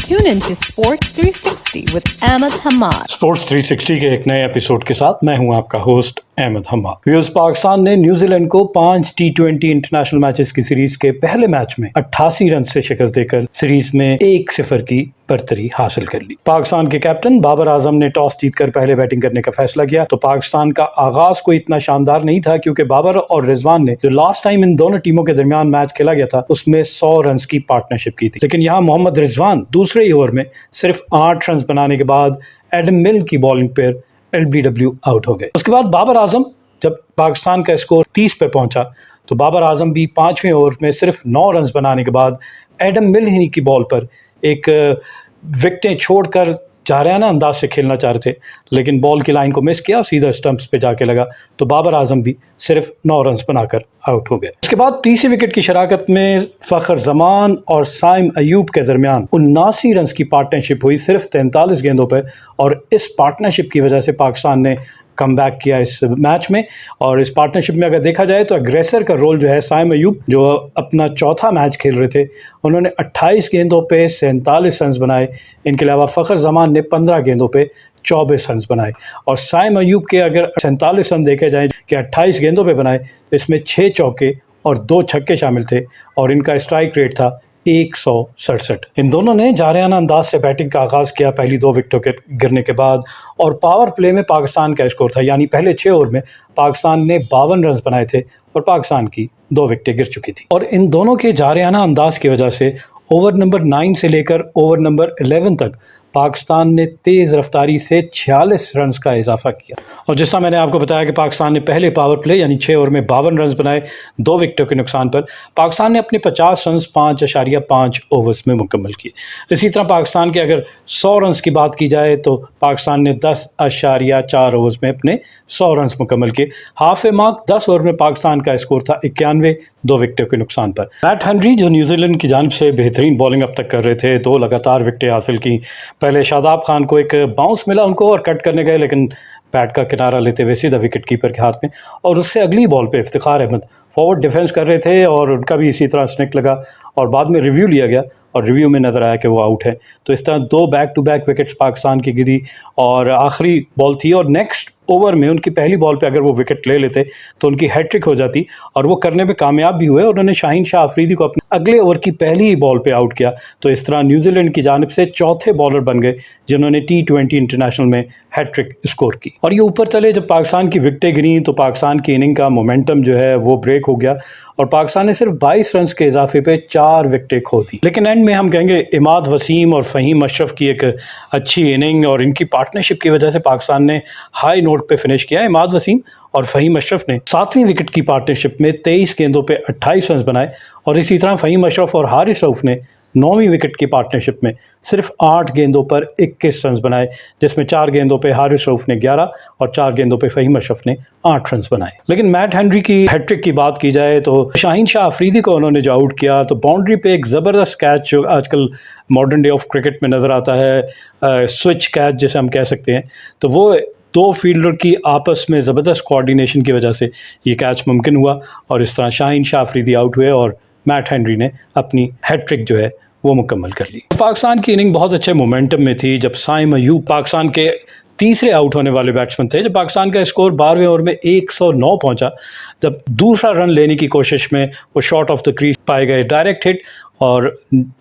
Tune in to Sports 360 with Ahmed Hamad. Sports 360 के एक नए एपिसोड के साथ मैं हूं आपका होस्ट अहमद हम्माद। व्यूअर्स, पाकिस्तान ने न्यूजीलैंड को 5 T20 इंटरनेशनल मैचेस की सीरीज के पहले मैच में 88 रन से शिकस्त देकर सीरीज में 1-0 की बरतरी हासिल कर ली। पाकिस्तान के कैप्टन बाबर आजम ने टॉस जीतकर पहले बैटिंग करने का फैसला किया। तो पाकिस्तान का आगाज कोई इतना शानदार नहीं था क्योंकि बाबर और रिजवान ने जो लास्ट टाइम इन दोनों टीमों के दरमियान मैच खेला गया था उसमें 100 रन की पार्टनरशिप की थी। लेकिन यहाँ मोहम्मद रिजवान दूसरे ही ओवर में सिर्फ 8 रन बनाने के बाद एडम मिल की बॉलिंग पर LBW आउट हो गए। उसके बाद बाबर आजम जब पाकिस्तान का स्कोर 30 पे पहुंचा तो बाबर आजम भी 5वें ओवर में सिर्फ 9 रन बनाने के बाद एडम मिल ही की बॉल पर एक विकेटें छोड़कर जारहाना अंदाज से खेलना चाह रहे थे, लेकिन बॉल की लाइन को मिस किया, सीधा स्टंप्स पे जाके लगा तो बाबर आजम भी सिर्फ 9 रन बनाकर आउट हो गए। इसके बाद तीसरी विकेट की शराकत में फखर जमान और साइम अयूब के दरमियान 79 रन की पार्टनरशिप हुई सिर्फ 43 गेंदों पर, और इस पार्टनरशिप की वजह से पाकिस्तान ने कम बैक किया इस मैच में। और इस पार्टनरशिप में अगर देखा जाए तो अग्रेसर का रोल जो है साइम अयूब, जो अपना चौथा मैच खेल रहे थे, उन्होंने 28 गेंदों पे 47 रन बनाए। इनके अलावा फ़खर जमान ने 15 गेंदों पे 24 रन बनाए। और साइम अयूब के अगर 47 रन देखे जाए कि 28 गेंदों पे बनाए तो इसमें 6 चौके और 2 छक्के शामिल थे और इनका स्ट्राइक रेट था 167। इन दोनों ने जारहाना अंदाज से बैटिंग का आगाज़ किया पहली 2 विकेटों के गिरने के बाद, और पावर प्ले में पाकिस्तान का स्कोर था, यानी पहले 6 ओवर में पाकिस्तान ने 52 रन बनाए थे और पाकिस्तान की 2 विकेटें गिर चुकी थी। और इन दोनों के जारहाना अंदाज की वजह से ओवर नंबर 9 से लेकर ओवर नंबर 11 तक पाकिस्तान ने तेज़ रफ्तारी से 46 रन का इजाफा किया। और जिस तरह मैंने आपको बताया कि पाकिस्तान ने पहले पावर प्ले यानी 6 ओवर में 52 रन बनाए 2 विकेटों के नुकसान पर, पाकिस्तान ने अपने 50 रन 5.5 ओवर्स में मुकम्मल किए। इसी तरह पाकिस्तान के अगर 100 रन की बात की जाए तो पाकिस्तान ने 10.4 ओवर्स में अपने 100 रन मुकम्मल किए। हाफ ए मार्क 10 ओवर में पाकिस्तान का स्कोर था 91 2 विकेटों के नुकसान पर। मैट हेनरी जो न्यूजीलैंड की जानिब से बेहतरीन बॉलिंग अब तक कर रहे थे, 2 लगातार विकेटें हासिल की। पहले शादाब खान को एक बाउंस मिला उनको और कट करने गए, लेकिन बैट का किनारा लेते हुए सीधा विकेट कीपर के हाथ में, और उससे अगली बॉल पे इफ्तिखार अहमद फॉरवर्ड डिफेंस कर रहे थे और उनका भी इसी तरह स्निक लगा और बाद में रिव्यू लिया गया और रिव्यू में नज़र आया कि वो आउट है। तो इस तरह 2 back to back wickets Pakistan की गिरी और आखिरी बॉल थी, और नेक्स्ट ओवर में उनकी पहली बॉल पे अगर वो विकेट ले लेते तो उनकी हैट्रिक हो जाती, और वो करने में कामयाब भी हुए। उन्होंने शाहीन शाह अफरीदी को अपने अगले ओवर की पहली ही बॉल पे आउट किया। तो इस तरह न्यूजीलैंड की जानिब से चौथे बॉलर बन गए जिन्होंने T20 इंटरनेशनल में हैट्रिक स्कोर की। और ये ऊपर चले जब पाकिस्तान की विकेटें गिरी तो पाकिस्तान की इनिंग का मोमेंटम जो है वो ब्रेक हो गया और पाकिस्तान ने सिर्फ 22 रन के इजाफे पे 4 विकेटें खो दी। लेकिन एंड में हम कहेंगे इमाद वसीम और फ़हीम अशरफ की एक अच्छी इनिंग और इनकी पार्टनरशिप की वजह से पाकिस्तान ने हाई नोट पे फिनिश किया। इमाद वसीम और फ़हीम अशरफ ने 7वीं विकेट की पार्टनरशिप में 23 गेंदों पे 28 रन बनाए, और इसी तरह फ़हीम अशरफ और हारिस रऊफ़ ने 9वीं विकेट की पार्टनरशिप में सिर्फ 8 गेंदों पर 21 रन बनाए, जिसमें 4 गेंदों पे हारिस रऊफ़ ने 11 और 4 गेंदों पे फ़हीम अशरफ ने 8 रन बनाए। लेकिन मैट हेनरी की हैट्रिक की बात की जाए तो शाहीन शाह अफरीदी को उन्होंने जो आउट किया तो बाउंड्री पे एक ज़बरदस्त कैच जो आजकल मॉडर्न डे ऑफ क्रिकेट में नज़र आता है, स्विच कैच जिसे हम कह सकते हैं, तो वो 2 फील्डर की आपस में ज़बरदस्त कोऑर्डिनेशन की वजह से ये कैच मुमकिन हुआ, और इस तरह शाहीन शाह अफरीदी आउट हुए और मैट हेनरी ने अपनी हैट्रिक जो है वो मुकम्मल कर ली। पाकिस्तान की इनिंग बहुत अच्छे मोमेंटम में थी जब साइम अयूब पाकिस्तान के तीसरे आउट होने वाले बैट्समैन थे। जब पाकिस्तान का स्कोर 12वें ओवर में 109 पहुंचा, जब दूसरा रन लेने की कोशिश में वो शॉर्ट ऑफ द क्रीज पाए गए, डायरेक्ट हिट, और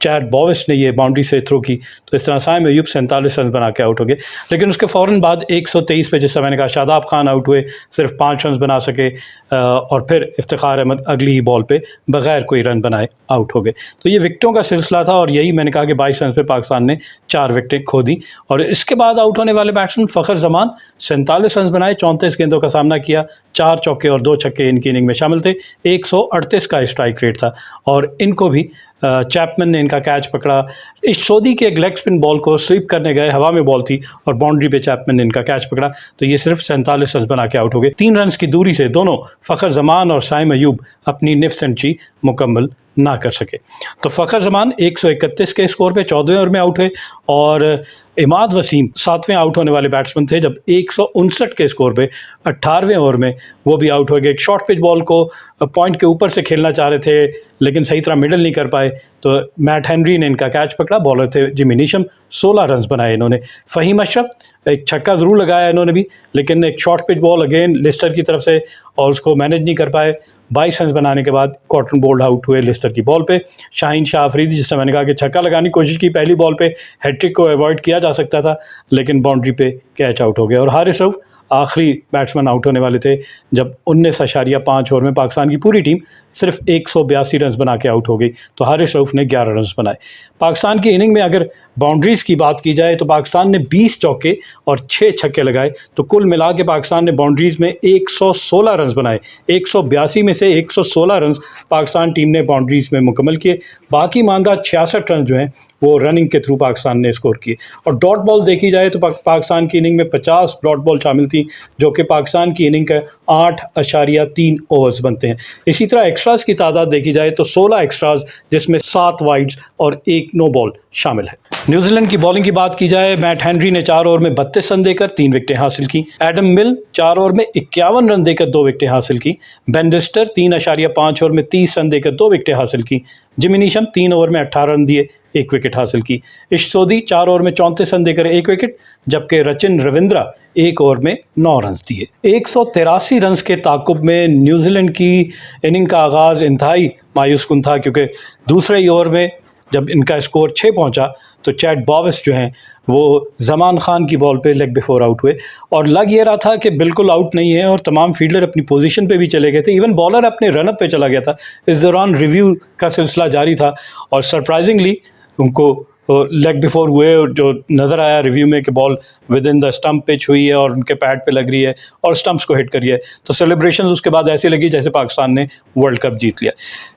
चैट बॉविस ने ये बाउंड्री से थ्रो की, तो इस तरह साइम अयूब 47 रन बना के आउट हो गए। लेकिन उसके फ़ौरन बाद 123 पे जैसा मैंने कहा शादाब खान आउट हुए, सिर्फ 5 रन बना सके, और फिर इफ्तिखार अहमद अगली ही बॉल पे बग़ैर कोई रन बनाए आउट हो गए। तो ये विकेटों का सिलसिला था, और यही मैंने कहा कि 22 रन पे पाकिस्तान ने 4 विकेटें खो दी। और इसके बाद आउट होने वाले बैट्समैन फ़खर जमान 47 रन बनाए, 34 गेंदों का सामना किया, 4 चौके और 2 छक्के इनकी इनिंग में शामिल थे। 138 का स्ट्राइक रेट था, और इनको भी चैपमैन ने इनका कैच पकड़ा। इस सऊदी के एक लेग स्पिन बॉल को स्वीप करने गए, हवा में बॉल थी और बाउंड्री पे चैपमैन ने इनका कैच पकड़ा, तो ये सिर्फ 47 रन बना के आउट हो गए। 3 रन की दूरी से दोनों फ़खर जमान और साइम अयूब अपनी निफ सेंचुरी मुकम्मल ना कर सके। तो फ़खर जमान 131 के स्कोर पे 14वें ओवर में आउट हुए और इमाद वसीम 7वें आउट होने वाले बैट्समैन थे जब 159 के स्कोर पे 18वें ओवर में वो भी आउट हो गए। एक शॉर्ट पिच बॉल को पॉइंट के ऊपर से खेलना चाह रहे थे लेकिन सही तरह मिडल नहीं कर पाए, तो मैट हेनरी ने इनका कैच पकड़ा। बॉलर थे जिमी नीशम, 16 रन बनाए इन्होंने। फ़हीम अशरफ एक छक्का ज़रूर लगाया इन्होंने भी, लेकिन एक short pitch ball again Lister की तरफ से और उसको मैनेज नहीं कर पाए। 22 रन बनाने के बाद कॉटन बोल्ड आउट हुए लिस्टर की बॉल पे। शाहीन शाह अफरीदी, जिससे मैंने कहा कि छक्का लगाने की कोशिश की, पहली बॉल पे हैट्रिक को अवॉइड किया जा सकता था लेकिन बाउंड्री पे कैच आउट हो गया। और हारिस रऊफ आखिरी बैट्समैन आउट होने वाले थे जब 19.5 ओवर में पाकिस्तान की पूरी टीम सिर्फ 182 रन बना के आउट हो गई, तो हारिस रऊफ ने 11 रन बनाए। पाकिस्तान की इनिंग में अगर बाउंड्रीज़ की बात की जाए तो पाकिस्तान ने 20 चौके और 6 छक्के लगाए, तो कुल मिला के पाकिस्तान ने बाउंड्रीज़ में 116 रन बनाए। 182 में से 116 रन पाकिस्तान टीम ने बाउंड्रीज़ में मुकम्मल किए। बाकी मानदा 66 रन जो हैं वो रनिंग के थ्रू पाकिस्तान ने स्कोर किए। और डॉट बॉल देखी जाए तो पाकिस्तान की इनिंग में 50 डॉट बॉल शामिल थी, जो कि पाकिस्तान की इनिंग का 8.3 ओवर्स बनते हैं। इसी तरह एक्स्ट्रास की तादाद देखी जाए तो 16 एक्स्ट्रास, जिसमें 7 वाइड्स और 1 नो बॉल शामिल है। न्यूजीलैंड की बॉलिंग की बात की जाए, मैट हेनरी ने 4 ओवर में 32 रन देकर 3 विकेटें हासिल की। एडम मिल 4 ओवर में 51 रन देकर 2 विकेटें हासिल की। बेन लिस्टर 3.5 ओवर में 30 रन देकर 2 विकेटें हासिल की। जिमी नीशम 3 ओवर में 18 रन दिए, 1 विकेट हासिल की। इश सोदी 4 ओवर में 34 रन देकर 1 विकेट, जबकि रचिन रविंद्रा 1 ओवर में 9 रन दिए। 183 रन के ताकुब में न्यूजीलैंड की इनिंग का आगाज़ इंतहाई मायूस कुन था, क्योंकि दूसरे ही ओवर में जब इनका स्कोर 6 पहुंचा तो चैट बॉविस जो हैं वो जमान खान की बॉल पे लेग बिफोर आउट हुए और लग ये रहा था कि बिल्कुल आउट नहीं है और तमाम फील्डर अपनी पोजीशन पे भी चले गए थे। इवन बॉलर अपने रनअप पे चला गया था। इस दौरान रिव्यू का सिलसिला जारी था और सरप्राइजिंगली उनको लेग बिफोर हुए, और जो नज़र आया रिव्यू में कि ball with in the stump pitch हुई है और उनके पैड पे लग रही है और स्टंप्स को हिट करी है, तो सेलिब्रेशंस उसके बाद ऐसी लगी जैसे पाकिस्तान ने वर्ल्ड कप जीत लिया।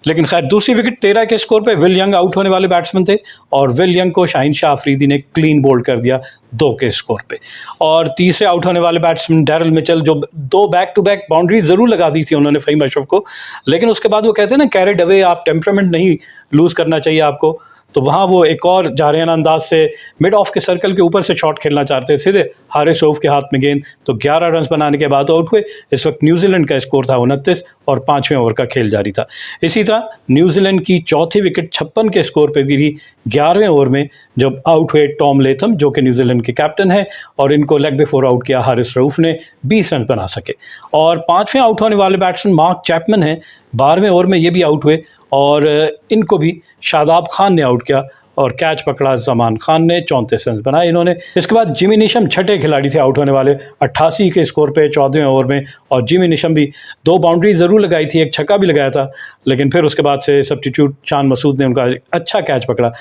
लेकिन खैर, दूसरी विकेट 13 के स्कोर पे विल यंग आउट होने वाले बैट्समैन थे और विल यंग को शाहीन शाह अफरीदी ने क्लीन बोल्ड कर दिया 2 के स्कोर पे। और तीसरे आउट होने वाले बैट्समैन डैरल मिचेल, जो 2 बैक टू बैक बाउंड्री ज़रूर लगा दी थी उन्होंने फ़हीम अशरफ को, लेकिन उसके बाद वो कहते हैं ना, कैरिड अवे, आप टेम्परामेंट नहीं लूज़ करना चाहिए आपको, तो वहाँ वो एक और जारियाना अंदाज से मिड ऑफ के सर्कल के ऊपर से शॉट खेलना चाहते थे, सीधे हारिस रऊफ के हाथ में गेंद, तो 11 रन बनाने के बाद आउट हुए। इस वक्त न्यूजीलैंड का स्कोर था 29 और 5वें ओवर का खेल जारी था। इसी तरह न्यूजीलैंड की चौथी विकेट 56 के स्कोर पर गिरी 11वें ओवर में जब आउट हुए टॉम लेथम, जो कि न्यूजीलैंड के कैप्टन है, और इनको लेग बिफोर आउट किया हारिस रऊफ ने, 20 रन बना सके। और 5वें आउट होने वाले बैट्समैन मार्क चैपमैन हैं, 12वें ओवर में ये भी आउट हुए और इनको भी शादाब खान ने आउट किया और कैच पकड़ा जमान खान ने, 34 रन बनाए इन्होंने। इसके बाद जिमी नीशम छठे खिलाड़ी थे आउट होने वाले 88 के स्कोर पे 14वें ओवर में, और जिमी नीशम भी 2 बाउंड्री ज़रूर लगाई थी, एक छक्का भी लगाया था, लेकिन फिर उसके बाद से सब्स्टिट्यूट शान मसूद ने उनका अच्छा कैच पकड़ा।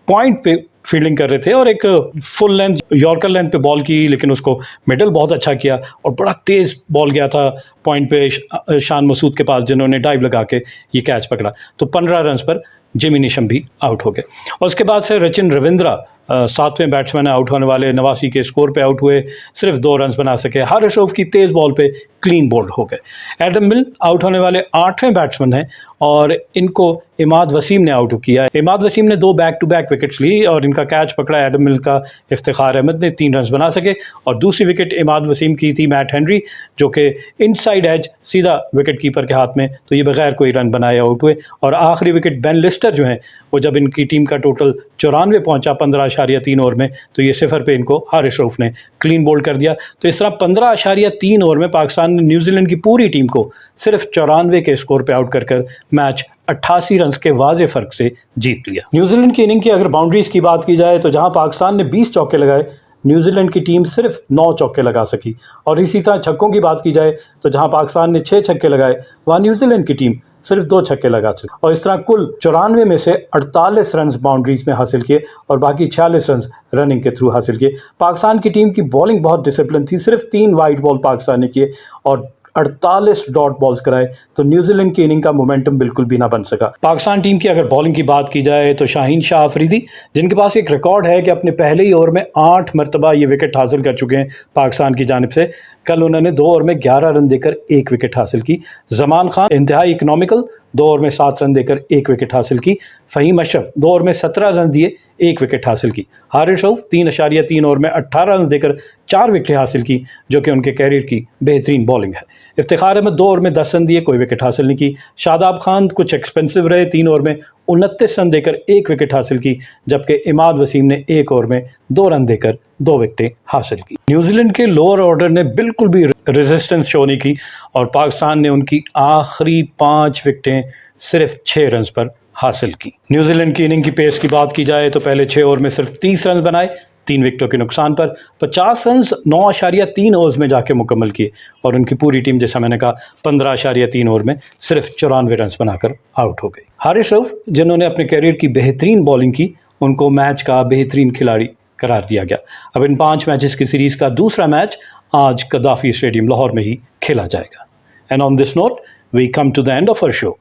पॉइंट पे फील्डिंग कर रहे थे और एक फुल लेंथ यॉर्कर लेंथ पे बॉल की, लेकिन उसको मिडल बहुत अच्छा किया और बड़ा तेज़ बॉल गया था पॉइंट पे शान मसूद के पास, जिन्होंने डाइव लगा के ये कैच पकड़ा। तो 15 रन पर जिमी नीशम भी आउट हो गए। और उसके बाद से रचिन रविंद्रा 7वें बैट्समैन आउट होने वाले 89 के स्कोर पे आउट हुए, सिर्फ 2 रन बना सके। हारिस रऊफ की तेज़ बॉल पे क्लीन बोल्ड हो गए। एडम मिल आउट होने वाले 8वें बैट्समैन हैं और इनको इमाद वसीम ने आउट किया। इमाद वसीम ने 2 बैक टू बैक विकेट्स ली और इनका कैच पकड़ा एडम मिल का इफ्तिखार अहमद ने, 3 रन बना सके। और दूसरी विकेट इमाद वसीम की थी मैट हेनरी, जो कि इनसाइड एज सीधा विकेट कीपर के हाथ में, तो ये बगैर कोई रन बनाए आउट हुए। और आखिरी विकेट बेन लिस्टर जो हैं, वो जब इनकी टीम का टोटल 94 पहुंचा 15.3 ओवर में, तो ये 0 पे इनको हारिस रऊफ ने क्लीन बोल्ड कर दिया। तो इस तरह 15.3 ओवर में पाकिस्तान ने न्यूजीलैंड की पूरी टीम को सिर्फ 94 के स्कोर पे आउट कर मैच 88 रन के वाजे फ़र्क से जीत लिया। न्यूजीलैंड की इनिंग की अगर बाउंड्रीज़ की बात की जाए तो जहां पाकिस्तान ने 20 चौके लगाए, न्यूजीलैंड की टीम सिर्फ 9 चौके लगा सकी। और इसी तरह छक्कों की बात की जाए तो जहां पाकिस्तान ने 6 छक्के लगाए, वहां न्यूजीलैंड की टीम सिर्फ 2 छक्के लगा सकी। और इस तरह कुल 94 में से 48 रन बाउंड्रीज में हासिल किए और बाकी 46 रन रनिंग के थ्रू हासिल किए। पाकिस्तान की टीम की बॉलिंग बहुत डिसिप्लिन थी, सिर्फ 3 वाइड बॉल पाकिस्तान ने किए और 48 डॉट बॉल्स कराए, तो न्यूजीलैंड की इनिंग का मोमेंटम बिल्कुल भी ना बन सका। पाकिस्तान टीम की अगर बॉलिंग की बात की जाए तो शाहीन शाह अफरीदी, जिनके पास एक रिकॉर्ड है कि अपने पहले ही ओवर में 8 मरतबा ये विकेट हासिल कर चुके हैं पाकिस्तान की जानिब से, कल उन्होंने 2 ओवर में 11 रन देकर 1 विकेट हासिल की। जमान खान इंतहाई इकनॉमिकल 2 ओवर में 7 रन देकर 1 विकेट हासिल की। फ़हीम अशरफ 2 ओवर में 17 रन दिए, 1 विकेट हासिल की। हारिस रऊफ 3.3 ओवर में 18 रन देकर 4 विकेट हासिल की, जो कि उनके कैरियर की बेहतरीन बॉलिंग है। इफ्तिखार अहमद 2 ओवर में 10 रन दिए, कोई विकेट हासिल नहीं की। शादाब खान कुछ एक्सपेंसिव रहे, 3 ओवर में 29 रन देकर 1 विकेट हासिल की, जबकि इमाद वसीम ने 1 ओवर में 2 रन देकर 2 विकेटें हासिल की। न्यूजीलैंड के लोअर ऑर्डर ने बिल्कुल भी रेजिस्टेंस शो नहीं की और पाकिस्तान ने उनकी आखिरी 5 विकेटें सिर्फ 6 रन पर हासिल की। न्यूजीलैंड की इनिंग की पेस की बात की जाए तो पहले 6 ओवर में सिर्फ 30 रन बनाए, 3 विकेटों के नुकसान पर 50 रन 9.3 ओवर्स में जाके मुकम्मल किए और उनकी पूरी टीम, जैसा मैंने कहा, 15.3 ओवर में सिर्फ 94 रन बनाकर आउट हो गई। हारिस रऊफ, जिन्होंने अपने कैरियर की बेहतरीन बॉलिंग की, उनको मैच का बेहतरीन खिलाड़ी करार दिया गया। अब इन 5 मैचेस की सीरीज़ का दूसरा मैच आज कदाफी स्टेडियम लाहौर में ही खेला जाएगा। And on this note we come to the end of our show.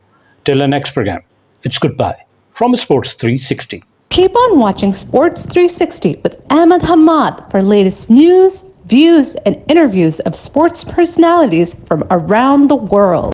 Till the next programme, it's goodbye from Sports 360. Keep on watching Sports 360 with Ahmed Hamad for latest news, views, and interviews of sports personalities from around the world.